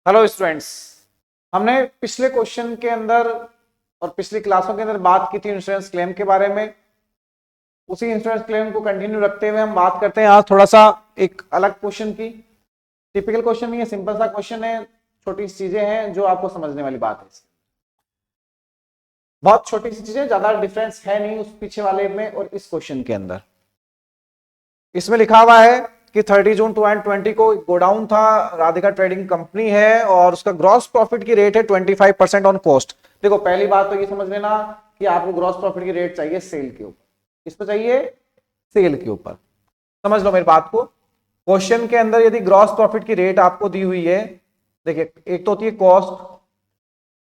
Hello students. हमने पिछले question के अंदर और पिछली क्लासों के अंदर बात की थी इंश्योरेंस क्लेम के बारे में। उसी इंश्योरेंस क्लेम को कंटिन्यू रखते हुए हम बात करते हैं आज थोड़ा सा एक अलग क्वेश्चन की। टिपिकल क्वेश्चन नहीं है, सिंपल सा क्वेश्चन है, छोटी सी चीजें हैं जो आपको समझने वाली बात है। बहुत छोटी सी चीजें, ज्यादा डिफरेंस है नहीं उस पीछे वाले में और इस क्वेश्चन के अंदर। इसमें लिखा हुआ है कि 30 जून 2020 को गोडाउन था, राधिका ट्रेडिंग कंपनी है और उसका ग्रॉस प्रॉफिट की रेट है 25% ऑन कॉस्ट। देखो पहली बात तो ये समझ लेना कि आपको ग्रॉस प्रॉफिट की रेट चाहिए सेल के ऊपर। किस पे चाहिए? सेल के ऊपर। समझ लो मेरी बात को। क्वेश्चन के अंदर यदि ग्रॉस प्रॉफिट की रेट आपको दी हुई है, देखिए एक तो होती है कॉस्ट,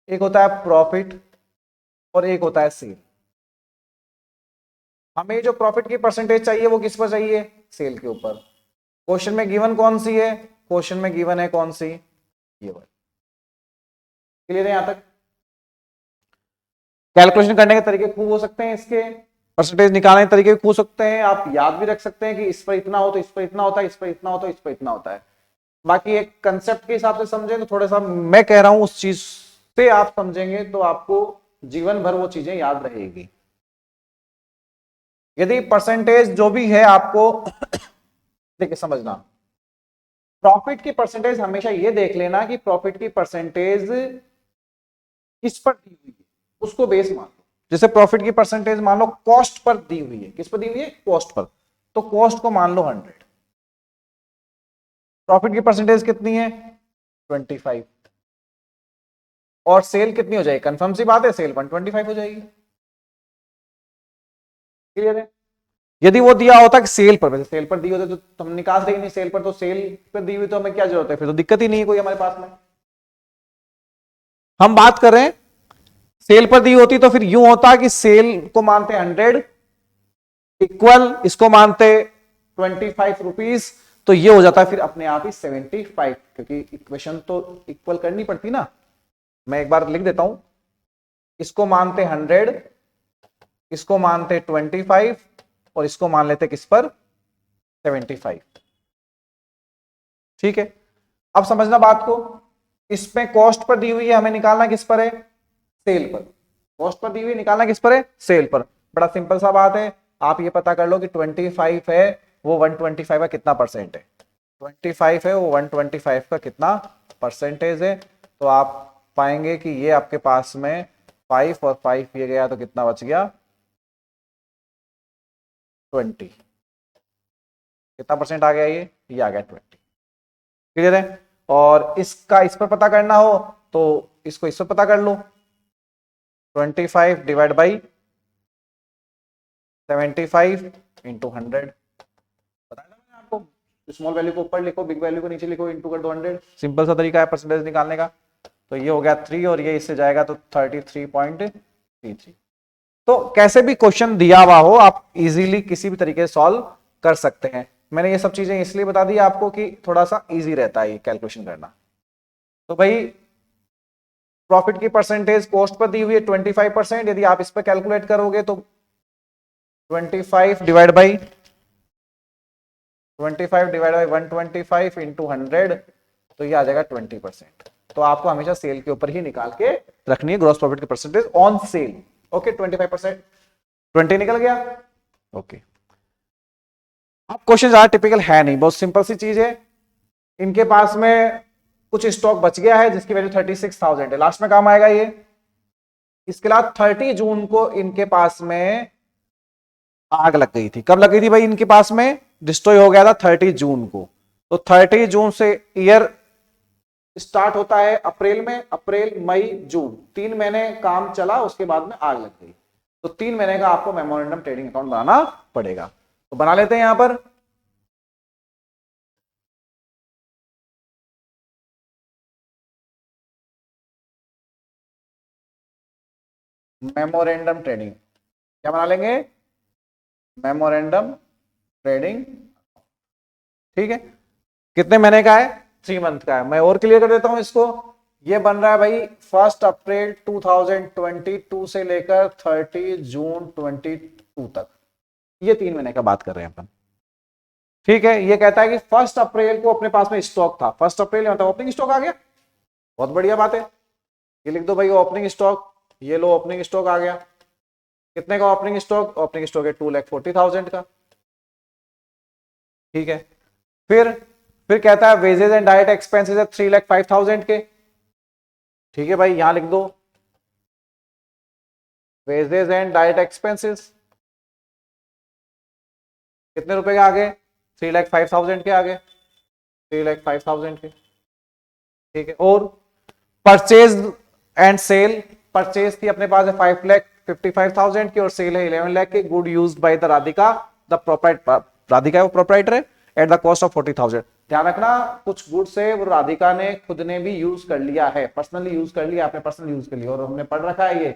एक होता है प्रॉफिट और एक होता है सेल। हमें जो प्रॉफिट की परसेंटेज चाहिए वो किस पर चाहिए? सेल के ऊपर। क्वेश्चन में गिवन कौन सी है? क्वेश्चन में गिवन है कौन सी? ये वाली। क्लियर है? यहां तक कैलकुलेशन करने के तरीके खूब हो सकते हैं, इसके परसेंटेज निकालने के तरीके खूब हो सकते हैं। आप याद भी रख सकते हैं कि इस पर इतना हो तो इस पर इतना होता है, इस पर इतना हो तो इस पर इतना होता है। बाकी एक कंसेप्ट के हिसाब से समझे तो थोड़ा सा मैं कह रहा हूं उस चीज से आप समझेंगे तो आपको जीवन भर वो चीजें याद रहेगी। यदि परसेंटेज जो भी है आपको देखिए समझना, प्रॉफिट की परसेंटेज हमेशा ये देख लेना कि प्रॉफिट की परसेंटेज किस पर दी हुई है, उसको बेस मान लो। जैसे प्रॉफिट की परसेंटेज मान लो कॉस्ट पर दी हुई है। किस पर दी हुई है? Cost per. तो कॉस्ट को मान लो 100। प्रॉफिट की परसेंटेज कितनी है? 25। और सेल कितनी हो जाएगी? कंफर्म सी बात है, सेल 125 हो जाएगी। क्लियर है? यदि वो दिया होता कि सेल पर, वैसे सेल पर दी होती तो हम निकाल देंगे, नहीं सेल पर तो सेल पर दी हुई तो हमें क्या जरूरत है, फिर तो दिक्कत ही नहीं है कोई हमारे पास में। हम बात कर रहे हैं सेल पर दी होती तो फिर यूं होता कि सेल को मानते 100 इक्वल इसको मानते 25 रुपीज, तो ये हो जाता है फिर अपने आप ही 75, क्योंकि इक्वेशन तो इक्वल करनी पड़ती ना। मैं एक बार लिख देता हूं, इसको मानते 100, इसको मानते 25 और इसको मान लेते किस पर? 75। ठीक है, अब समझना बात को। इसमें कॉस्ट पर दी हुई है, हमें निकालना किस पर है? सेल पर। कॉस्ट पर दी हुई निकालना किस पर है? सेल पर। बड़ा सिंपल सा बात है, आप ये पता कर लो कि 25 है वो 125 का कितना परसेंट है। 25 है वो 125 का कितना परसेंटेज है। तो आप पाएंगे कि ये आपके पास में 5 और 5 ये गया तो कितना बच गया? 20। कितना परसेंट आ गया? ये आ गया 20। क्लियर है? और इसका इस पर पता करना हो तो इसको इस पर पता कर लो। 25 डिवाइड बाई 75 इंटू 100। बताया ना मैंने आपको, स्मॉल वैल्यू को ऊपर लिखो, बिग वैल्यू को नीचे लिखो, इंटू कर दो 100। सिंपल सा तरीका है परसेंटेज निकालने का। तो ये हो गया 3 और ये इससे जाएगा तो 33.33। तो कैसे भी क्वेश्चन दिया हुआ हो आप इजीली किसी भी तरीके से सॉल्व कर सकते हैं। मैंने ये सब चीजें इसलिए बता दी आपको कि थोड़ा सा इजी रहता है ये कैलकुलेशन करना। तो भाई प्रॉफिट की परसेंटेज कॉस्ट पर दी हुई है 25%। यदि आप इस पर कैलकुलेट करोगे तो 25 डिवाइड बाई 125 इंटू 100, तो ये आ जाएगा 20%। तो आपको हमेशा सेल के ऊपर ही निकाल के रखनी है ग्रॉस प्रॉफिट की परसेंटेज ऑन सेल। ओके, 25%, 20 निकल गया। ओके, अब क्वेश्चन ज्यादा टिपिकल है नहीं, बहुत सिंपल सी चीज है। इनके पास में कुछ स्टॉक बच गया है जिसकी वैल्यू 36,000 है, लास्ट में काम आएगा ये। इसके बाद 30 जून को इनके पास में आग लग गई थी। कब लग गई थी भाई? इनके पास में डिस्ट्रॉय हो गया था 30 जून को। तो 30 जून से ईयर स्टार्ट होता है अप्रैल में, अप्रैल मई जून 3 महीने काम चला, उसके बाद में आग लग गई। तो 3 महीने का आपको मेमोरेंडम ट्रेडिंग अकाउंट बनाना पड़ेगा। तो बना लेते हैं यहां पर। मेमोरेंडम ट्रेडिंग क्या बना लेंगे? Memorandum trading. ठीक है, कितने महीने का है? 3 मंथ का है। मैं और क्लियर कर देता हूं इसको। ये बन रहा है भाई 1 अप्रैल 2022 से लेकर 30 जून 22 तक। ये 3 महीने का बात कर रहे हैं अपन। ठीक है, ये कहता है कि 1 अप्रैल को अपने पास में स्टॉक था। 1 अप्रैल मतलब ओपनिंग स्टॉक आ गया। बहुत बढ़िया बात है, ये लिख दो भाई ओपनिंग स्टॉक, ये लो ओपनिंग स्टॉक आ गया। कितने का ओपनिंग स्टॉक? ओपनिंग स्टॉक है 2,40,000 का, ठीक है। फिर कहता है वेजेस एंड डाइट एक्सपेंसेस है 3,05,000 के, ठीक है भाई, यहां लिख दो वेजेस एंड डाइट एक्सपेंसेस कितने रुपए के आगे? 3,05,000 के आगे, 3,05,000 के, ठीक है। और परचेज एंड सेल, परचेज थी अपने पास है 5,55,000 की और सेल है 11 लाख की। Good used by the Radhika, the Radhika वो प्रोप्राइटर है, एट द कॉस्ट ऑफ 40,000। ध्यान रखना कुछ गुड्स है वो राधिका ने खुद ने भी यूज कर लिया है, पर्सनली यूज कर लिया, आपने पर्सनल यूज कर लिया। और हमने पढ़ रखा है ये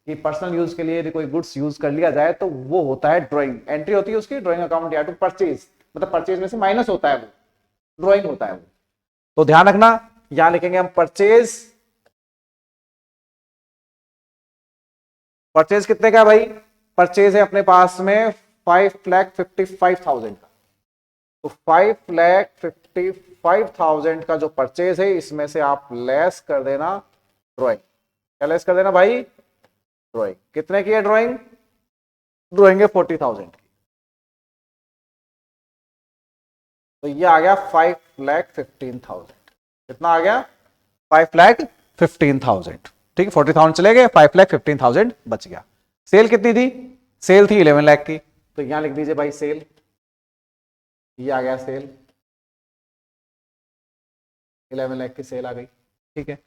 कि पर्सनल यूज के लिए यदि कोई गुड्स यूज कर लिया जाए तो वो होता है ड्राइंग, एंट्री होती है उसकी ड्राइंग अकाउंट या टू परचेज, मतलब परचेज में से माइनस होता है, वो ड्राइंग होता है वो। तो ध्यान रखना यहां लिखेंगे हम परचेज, परचेज कितने का भाई? परचेज है अपने पास में 5,55,000 का, तो 5,55,000 का जो परचेज है इसमें से आप लेस कर देना ड्राइंग। क्या लेस कर देना भाई? ड्राइंग। कितने की है ड्राइंग? ड्राइंग है 40,000 की, तो ये आ गया 5,15,000। कितना आ गया? 5,15,000, ठीक है। 40,000 चले गए, 5,15,000 बच गया। सेल कितनी थी? सेल थी 11 लाख की, तो यहां लिख दीजिए भाई सेल, ये आ गया सेल, 11 लाख की सेल आ गई, ठीक है।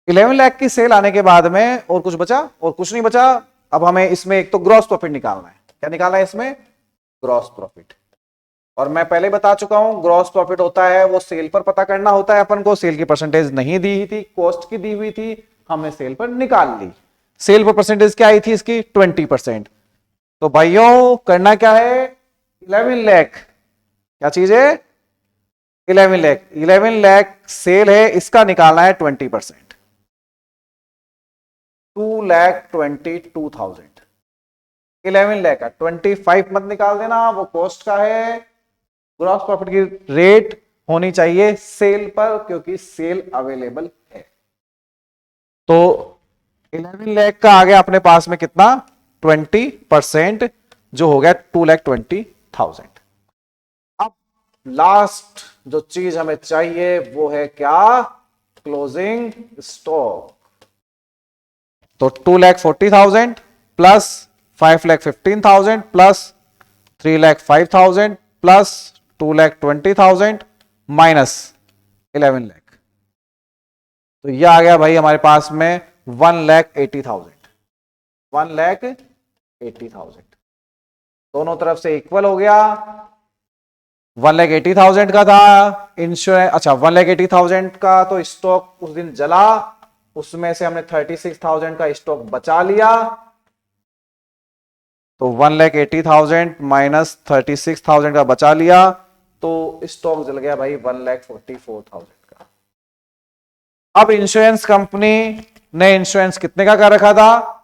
11 लाख की सेल आने के बाद में और कुछ बचा? और कुछ नहीं बचा। अब हमें इसमें एक तो ग्रॉस प्रॉफिट निकालना है। क्या निकालना है इसमें? Gross profit. और मैं पहले बता चुका हूं ग्रॉस प्रॉफिट होता है वो सेल पर पता करना होता है अपन को। सेल की परसेंटेज नहीं दी थी, कॉस्ट की दी हुई थी, हमने सेल पर निकाल ली। सेल पर परसेंटेज क्या आई थी इसकी? 20%। तो भाइयों करना क्या है? 11 लाख, क्या चीज है? 11 लाख। 11 लाख सेल है, इसका निकालना है 20%, 2,22,000। 11 लाख का 25 मत निकाल देना, वो कॉस्ट का है। ग्रॉस प्रॉफिट की रेट होनी चाहिए सेल पर, क्योंकि सेल अवेलेबल है। तो 11 लाख का आ गया अपने पास में कितना? 20%, जो हो गया 2,20,000। अब लास्ट जो चीज हमें चाहिए वो है क्या? Closing stock. तो 2,40,000 plus 5,15,000 plus 3,05,000 plus 2,20,000 minus 11 lakh, तो यह आ गया भाई हमारे पास में 1,80,000। 1,80,000 दोनों तरफ से इक्वल हो गया। 1,80,000 का था इंश्योरेंस, अच्छा 1,80,000 का तो स्टॉक उस दिन जला, उसमें से हमने 36,000 का स्टॉक बचा लिया। तो 1,80,000 माइनस 36,000 का बचा लिया, तो स्टॉक जल गया भाई 1,44,000 का। अब इंश्योरेंस कंपनी ने इंश्योरेंस कितने का कर रखा था?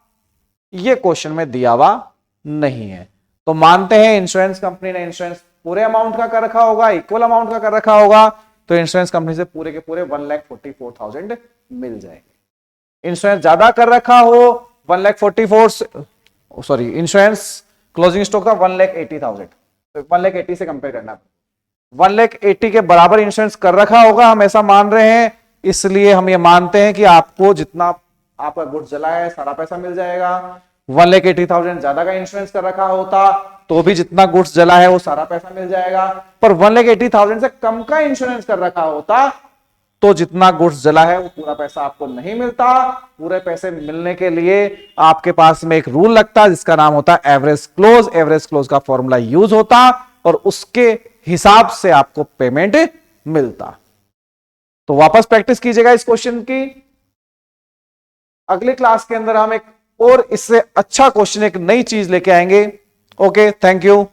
ये क्वेश्चन में दिया हुआ नहीं है, तो मानते हैं इंश्योरेंस कंपनी ने इंश्योरेंस पूरे अमाउंट का कर रखा होगा, इक्वल अमाउंट का कर रखा होगा, तो इंश्योरेंस कंपनी से पूरे के पूरे 1,44,000 मिल जाएंगे। इंश्योरेंस ज्यादा कर रखा हो 1,44, सॉरी इंश्योरेंस क्लोजिंग स्टॉक था 1,80,000, तो 1,80,000 से कंपेयर करना, 1,80,000 के बराबर इंश्योरेंस कर रखा होगा, हम ऐसा मान रहे हैं। इसलिए हम ये मानते हैं कि आपको जितना आपका गुड्स जला है सारा पैसा मिल जाएगा। 1,80,000 ज्यादा का इंश्योरेंस कर रखा होता तो भी जितना गुड्स जला है वो सारा पैसा मिल जाएगा, पर 1,80,000 से कम का इंश्योरेंस कर रखा होता तो जितना गुड्स जला है वो पूरा पैसा आपको नहीं मिलता। पूरे पैसे मिलने के लिए आपके पास में एक रूल लगता है जिसका नाम होता है एवरेज क्लोज। एवरेज क्लोज का फॉर्मूला यूज होता और उसके हिसाब से आपको पेमेंट मिलता। तो वापस प्रैक्टिस कीजिएगा इस क्वेश्चन की। अगली क्लास के अंदर हम एक और इससे अच्छा क्वेश्चन, एक नई चीज लेके आएंगे। Okay, thank you.